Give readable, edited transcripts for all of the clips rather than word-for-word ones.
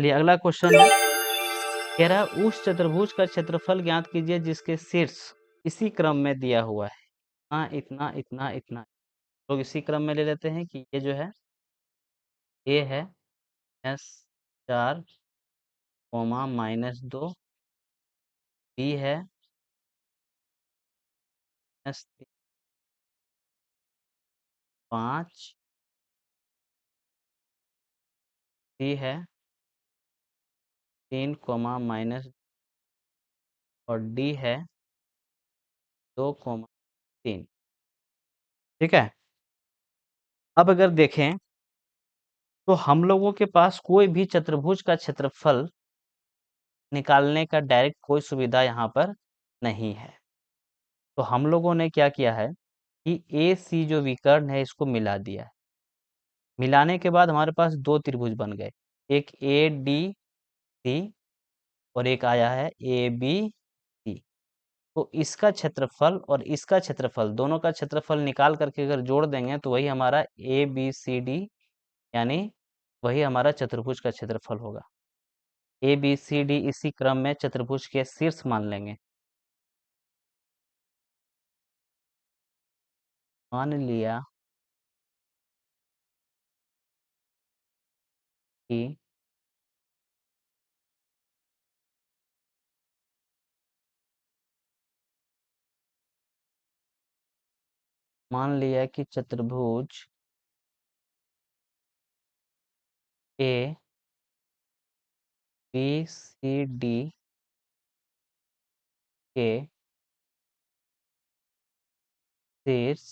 चलिए अगला क्वेश्चन है, कह रहा है उस चतुर्भुज का क्षेत्रफल ज्ञात कीजिए जिसके शीर्ष इसी क्रम में दिया हुआ है। हाँ, इतना इतना इतना लोग इसी क्रम में ले लेते हैं कि ये जो है ए है -4 -2, बी है -5, सी है 3, और डी है 2, 3। ठीक है। अब अगर देखें तो हम लोगों के पास कोई भी चतुर्भुज का क्षेत्रफल निकालने का डायरेक्ट कोई सुविधा यहाँ पर नहीं है। तो हम लोगों ने क्या किया है कि ए सी जो विकर्ण है इसको मिला दिया है। मिलाने के बाद हमारे पास दो त्रिभुज बन गए, एक ए डी सी और एक आया है ए बी सी। तो इसका क्षेत्रफल और इसका क्षेत्रफल, दोनों का क्षेत्रफल निकाल करके अगर जोड़ देंगे तो वही हमारा ए बी सी डी, यानी वही हमारा चतुर्भुज का क्षेत्रफल होगा। ए बी सी डी इसी क्रम में चतुर्भुज के शीर्ष मान लेंगे। मान लिया कि चतुर्भुज ए बी सी डी के शीर्ष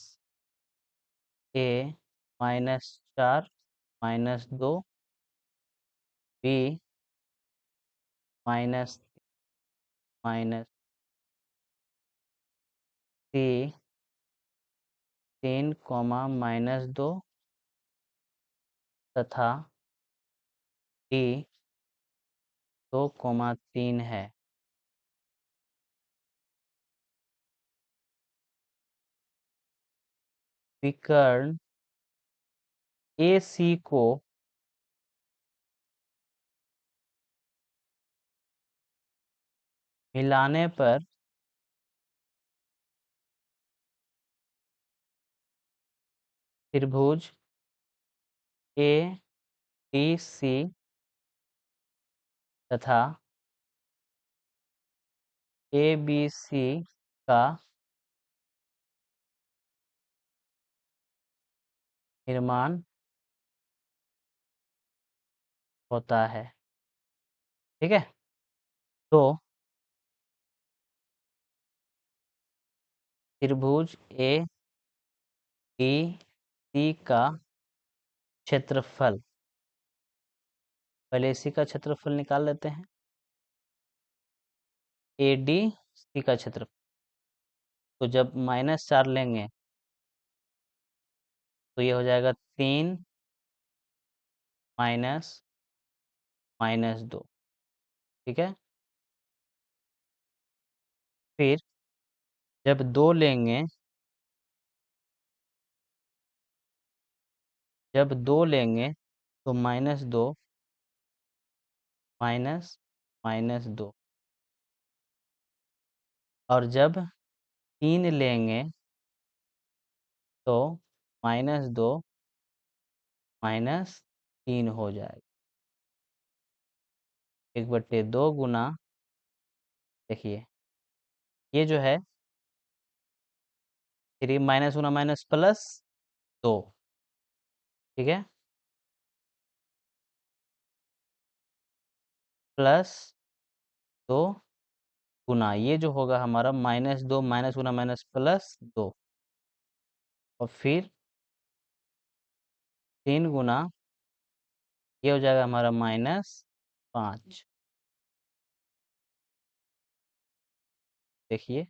ए -4 -2, बी माइनस माइनस सी 3, -2 तथा डी 2, 3 है। विकर्ण ए सी को मिलाने पर त्रिभुज ए डी सी तथा ए बी सी का निर्माण होता है। ठीक है। तो त्रिभुज ए डी सी का क्षेत्रफल, पहले इसी का क्षेत्रफल निकाल लेते हैं। ए डी सी का क्षेत्रफल, तो जब -4 लेंगे तो ये हो जाएगा 3 -2। ठीक है। फिर जब 2 लेंगे, तो -2 -2, और जब 3 लेंगे तो -2 -3 हो जाएगा। 1/2 गुना, देखिए ये जो है 3 माइनस गुना माइनस प्लस 2। ठीक है, +2 गुना ये जो होगा हमारा -2 माइनस गुना माइनस +2, और फिर 3 गुना ये हो जाएगा हमारा -5। देखिए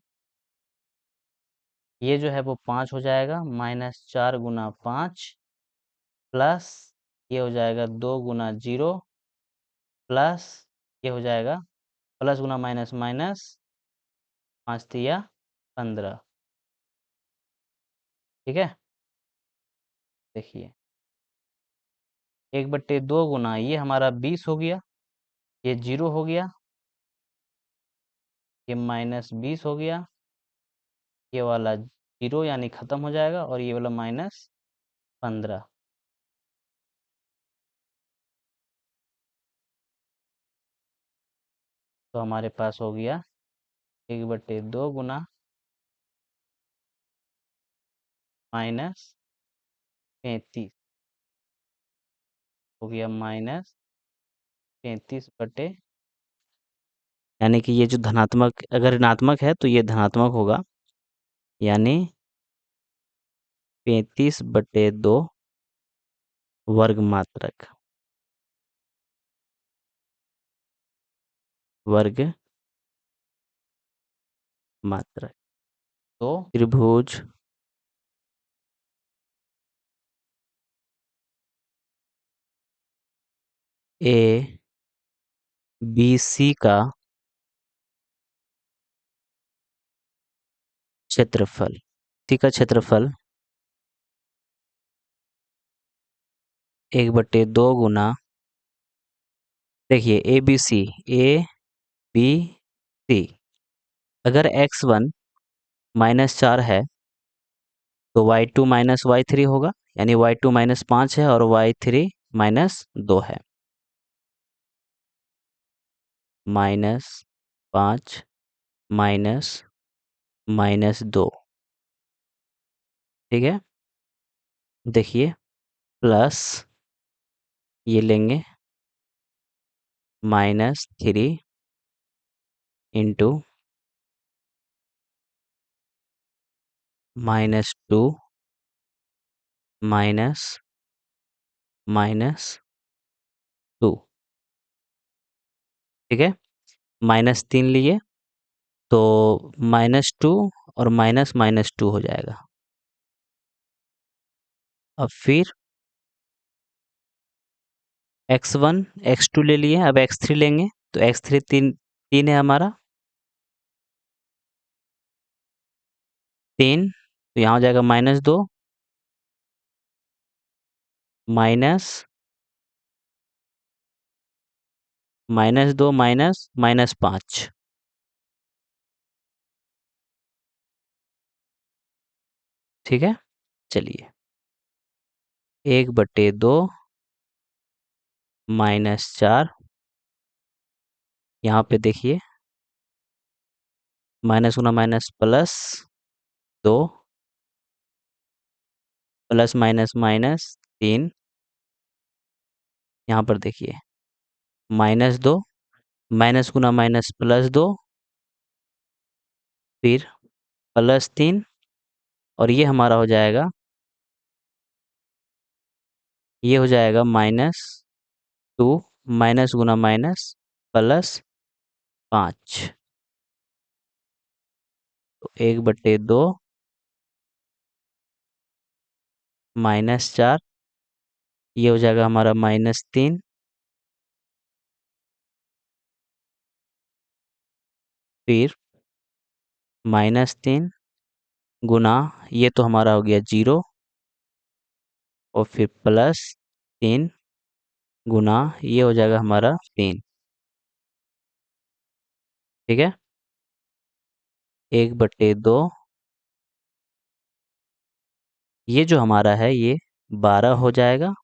ये जो है वो 5 हो जाएगा, -4 गुना 5 प्लस ये हो जाएगा 2 गुना 0 प्लस ये हो जाएगा प्लस गुना माइनस माइनस 5 तिया 15। ठीक है। देखिए 1/2 गुना ये हमारा 20 हो गया, ये 0 हो गया, ये -20 हो गया, ये वाला 0 यानी खत्म हो जाएगा, और ये वाला -15। तो हमारे पास हो गया 1/2 गुना -35 हो गया -35 यानी कि ये जो धनात्मक, अगर ऋणात्मक है तो ये धनात्मक होगा, यानी 35/2 वर्ग मात्रक, वर्ग मात्रक। तो त्रिभुज ए बी सी का क्षेत्रफल, सी का क्षेत्रफल 1/2 गुना, देखिए ए बी सी, अगर x1 -4 है तो y2 -y3 होगा, यानी y2 -5 है और y3 -2 है। -5 -2, ठीक है। देखिए प्लस ये लेंगे -3 इंटू -2 -2, ठीक है। -3 लिए तो -2 और -2 हो जाएगा। अब फिर x1 x2 ले लिए, अब x3 लेंगे, तो x3 तीन है हमारा, 3, तो यहाँ हो जाएगा -2 -2 -5, ठीक है। चलिए 1/2 -4, यहाँ पे देखिए माइनस गुना minus plus 2, plus minus minus 3, यहाँ पर देखिए -2, माइनस गुना माइनस +2, फिर +3, और ये हमारा हो जाएगा, ये हो जाएगा -2, माइनस गुना माइनस +5, तो 1/2 -4, ये हो जाएगा हमारा -3, फिर -3 गुना, ये तो हमारा हो गया 0, और फिर +3 गुना, ये हो जाएगा हमारा 3, ठीक है। 1/2, ये जो हमारा है ये 12 हो जाएगा,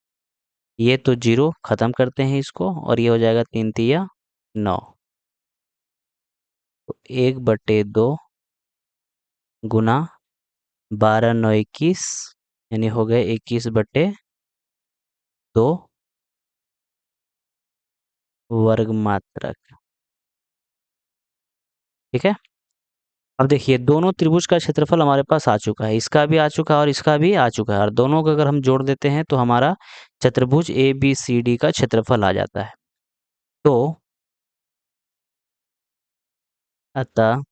ये तो 0 खत्म करते हैं इसको, और ये हो जाएगा 3 तिया 9, तो 1/2 गुना 12 9 21, यानी हो गए 21/2 वर्ग मात्रक, ठीक है। अब देखिए दोनों त्रिभुज का क्षेत्रफल हमारे पास आ चुका है, इसका भी आ चुका है और इसका भी आ चुका है, और दोनों को अगर हम जोड़ देते हैं तो हमारा चतुर्भुज ABCD का क्षेत्रफल आ जाता है। तो अतः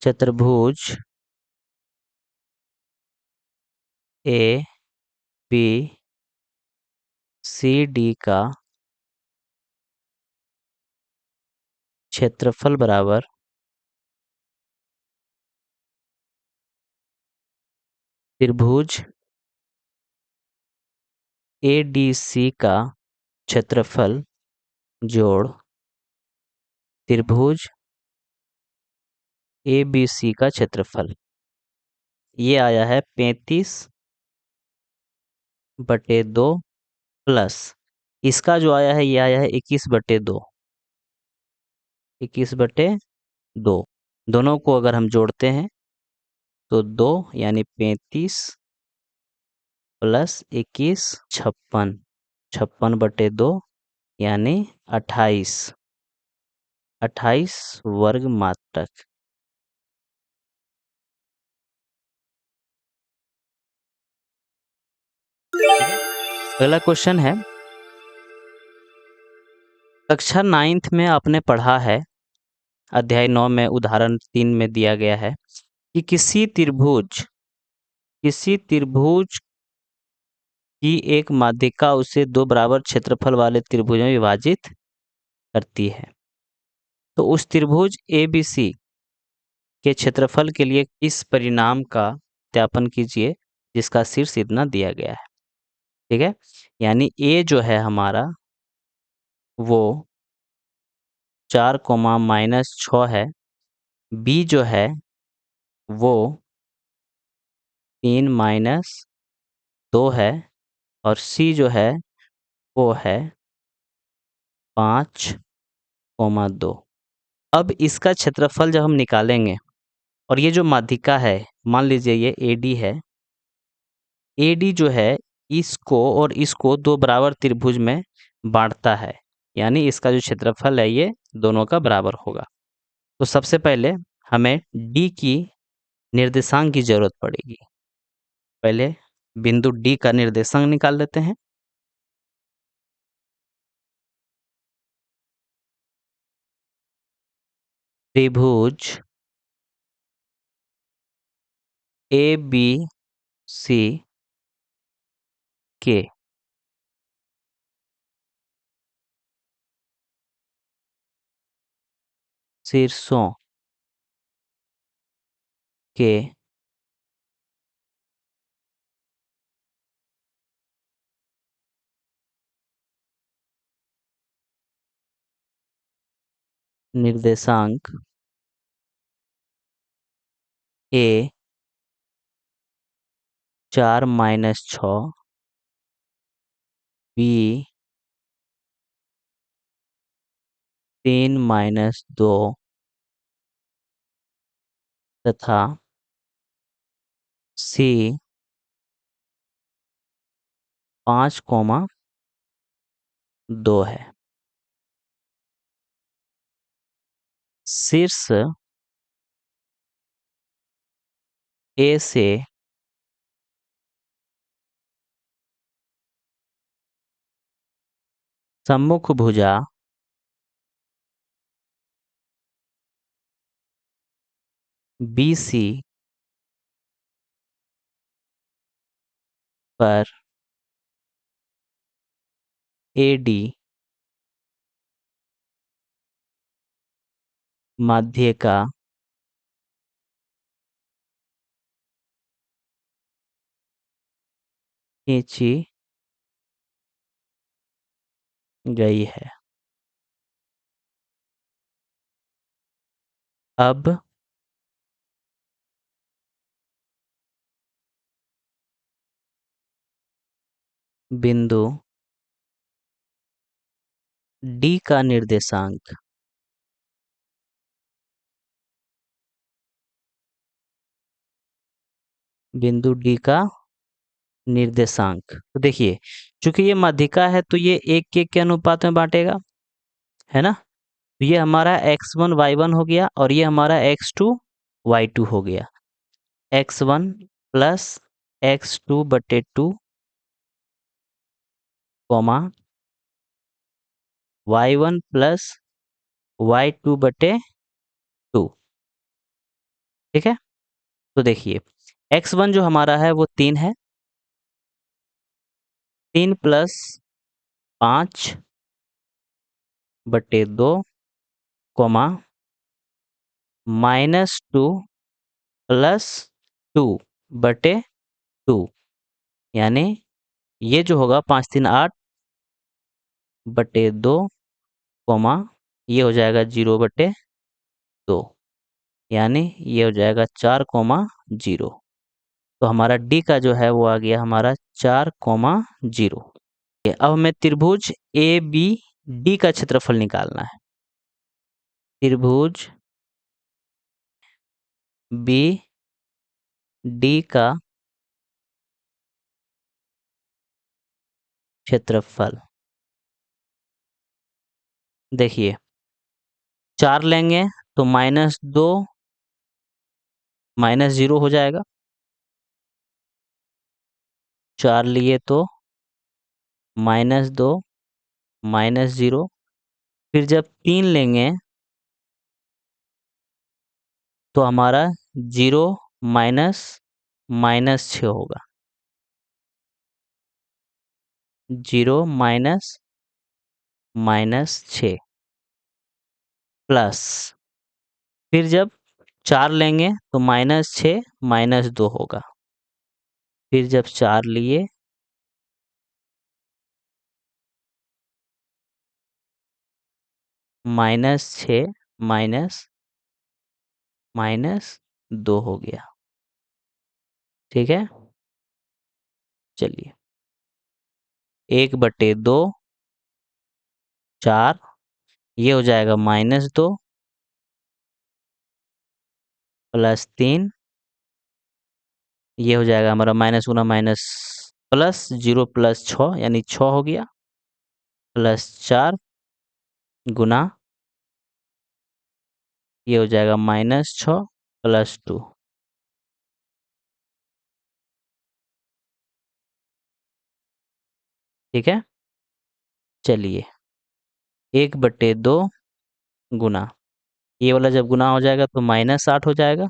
चतुर्भुज ABCD का क्षेत्रफल बराबर त्रिभुज ADC का क्षेत्रफल जोड़ त्रिभुज ABC का क्षेत्रफल, ये आया है 35/2 प्लस इसका जो आया है ये आया है 21/2। 21/2 दोनों को अगर हम जोड़ते हैं तो 2 यानी 35 प्लस 21 56। 56/2 यानी 28 वर्ग मात्रक। ठीक है, अगला क्वेश्चन है, कक्षा 9th में आपने पढ़ा है, अध्याय 9 में उदाहरण 3 में दिया गया है कि किसी त्रिभुज की एक माध्यिका उसे दो बराबर क्षेत्रफल वाले त्रिभुज में विभाजित करती है। तो उस त्रिभुज ABC के क्षेत्रफल के लिए इस परिणाम का सत्यापन कीजिए जिसका शीर्ष इतना दिया गया है। ठीक है, यानी A जो है हमारा वो 4, -6 है, B जो है वो 3 - 2 है और C जो है वो है 5, 2। अब इसका क्षेत्रफल जब हम निकालेंगे और ये जो माध्यिका है, मान लीजिए ये AD है, AD जो है इसको और इसको दो बराबर त्रिभुज में बांटता है, यानी इसका जो क्षेत्रफल है ये दोनों का बराबर होगा। तो सबसे पहले हमें D की निर्देशांक की जरूरत पड़ेगी। पहले बिंदु D का निर्देशांक निकाल लेते हैं। त्रिभुज ABC के शीर्षों के निर्देशांक A 4 - 6, B 3 - 2 तथा C 5, 2 है। शीर्ष A से सम्मुख भुजा BC पर AD माध्यिका खींची गई है। अब बिंदु D का निर्देशांक तो देखिए, चूंकि ये माध्यिका है तो ये 1 के अनुपात में बांटेगा, है ना। तो ये हमारा x1 y1 हो गया और ये हमारा x2 y2 हो गया। x1 plus x2/2 comma y1 plus y2/2। ठीक है, तो देखिए x1 जो हमारा है वो 3 है, 3 प्लस 5/2 कॉमा -2 प्लस 2/2 यानी ये जो होगा 5×3 = 8 बटे 2 कोमा ये हो जाएगा 0/2, यानी ये हो जाएगा 4,0। तो हमारा डी का जो है वो आ गया हमारा 4,0। अब हमें त्रिभुज ए बी डी का क्षेत्रफल निकालना है। त्रिभुज बी डी का क्षेत्रफल देखिए 4 लेंगे तो -2 -0 हो जाएगा। 4 लिए तो -2 -0। फिर जब 3 लेंगे तो हमारा 0 माइनस -6 होगा। 0 -6 प्लस फिर जब 4 लेंगे तो -6 -2 होगा। फिर जब 4 लिए -6 -2 हो गया। ठीक है, चलिए 1/2 4 ये हो जाएगा -2 प्लस 3 ये हो जाएगा हमारा माइनस गुना माइनस प्लस 0 प्लस 6 यानी 6 हो गया प्लस 4 गुना ये हो जाएगा -6 प्लस 2। ठीक है, चलिए 1/2 गुना ये वाला जब गुना हो जाएगा तो -8 हो जाएगा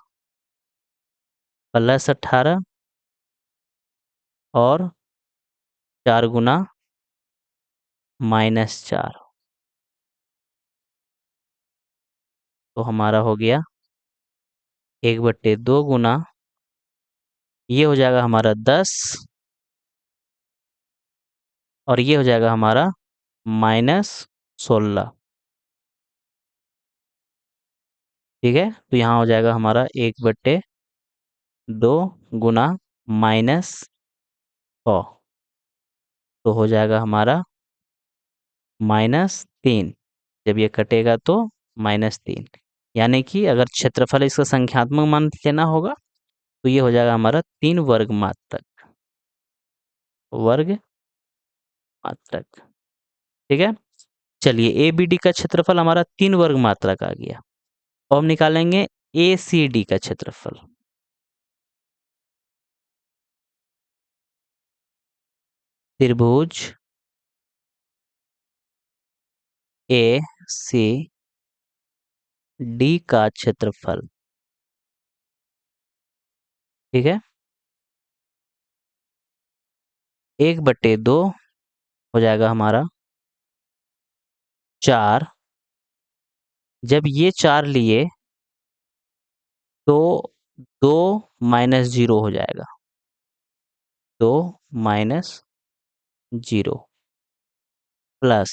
प्लस 18 और 4 गुना -4 तो हमारा हो गया 1/2 गुना ये हो जाएगा हमारा 10 और ये हो जाएगा हमारा -16। ठीक है, तो यहाँ हो जाएगा हमारा 1/2 गुना -6 तो हो जाएगा हमारा -3। जब ये कटेगा तो -3 यानी कि अगर क्षेत्रफल इसका संख्यात्मक मान लेना होगा तो ये हो जाएगा हमारा 3 वर्ग मात्रक। ठीक है, चलिए ए बी डी का क्षेत्रफल हमारा 3 वर्ग मात्रक आ गया। अब हम निकालेंगे ए सी डी का क्षेत्रफल। त्रिभुज ए सी डी का क्षेत्रफल। ठीक है, 1/2 हो जाएगा हमारा 4। जब ये 4 लिए तो 2 -0 हो जाएगा। 2 -0 प्लस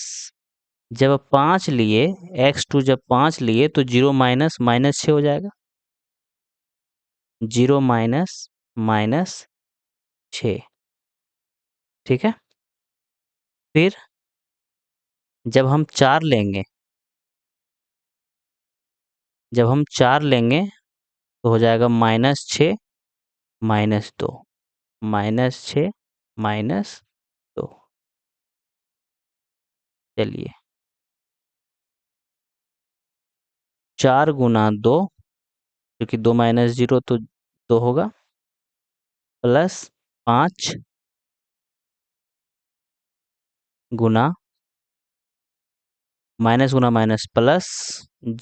जब 5 लिए x2 जब 5 लिए तो 0 -6 हो जाएगा। 0 -6। ठीक है, फिर जब हम 4 लेंगे तो हो जाएगा -6 -2 -6 -2। चलिए 4 गुना 2 क्योंकि 2 -0 तो 2 होगा प्लस 5 गुना माइनस गुना माइनस प्लस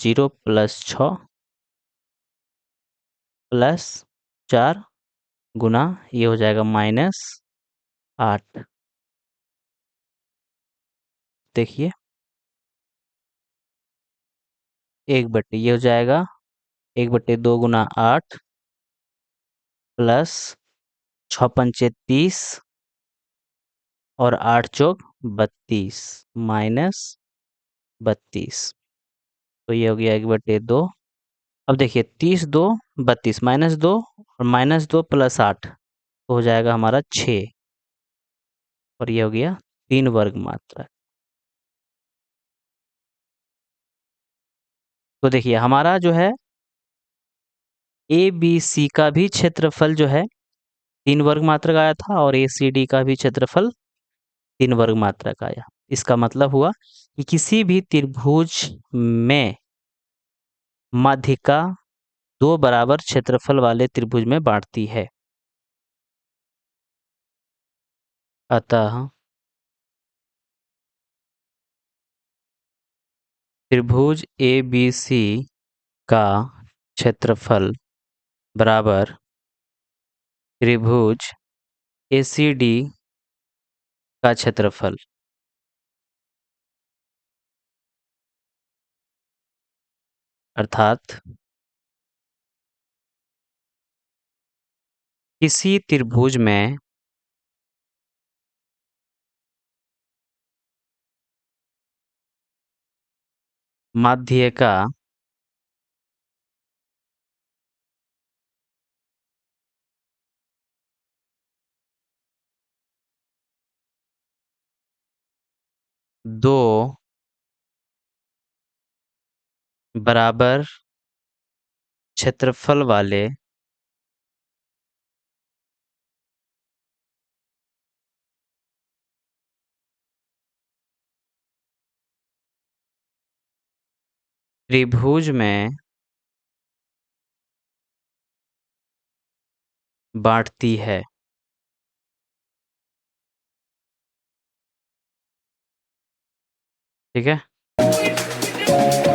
0 प्लस 6 प्लस 4 गुना ये हो जाएगा -8। देखिए 1/, ये हो जाएगा 1/2 गुना 8 प्लस 6 पंचे 30 और 8 चौक 32 माइनस 32, तो ये हो गया 1/2। अब देखिए 30 2 32 -2 और -2 + 8 तो हो जाएगा हमारा 6, और ये हो गया 3 वर्ग मात्रा। तो देखिए हमारा जो है ए बी सी का भी क्षेत्रफल जो है 3 वर्ग मात्रक आया था, और ए सी डी का भी क्षेत्रफल 3 वर्ग मात्रक आया। इसका मतलब हुआ कि किसी भी त्रिभुज में माध्यिका 2 बराबर क्षेत्रफल वाले त्रिभुज में बांटती है। अतः त्रिभुज ए बी सी का क्षेत्रफल बराबर त्रिभुज ए सी डी का क्षेत्रफल। अर्थात किसी त्रिभुज में माध्यिका 2 बराबर क्षेत्रफल वाले त्रिभुज में बांटती है। ठीक है।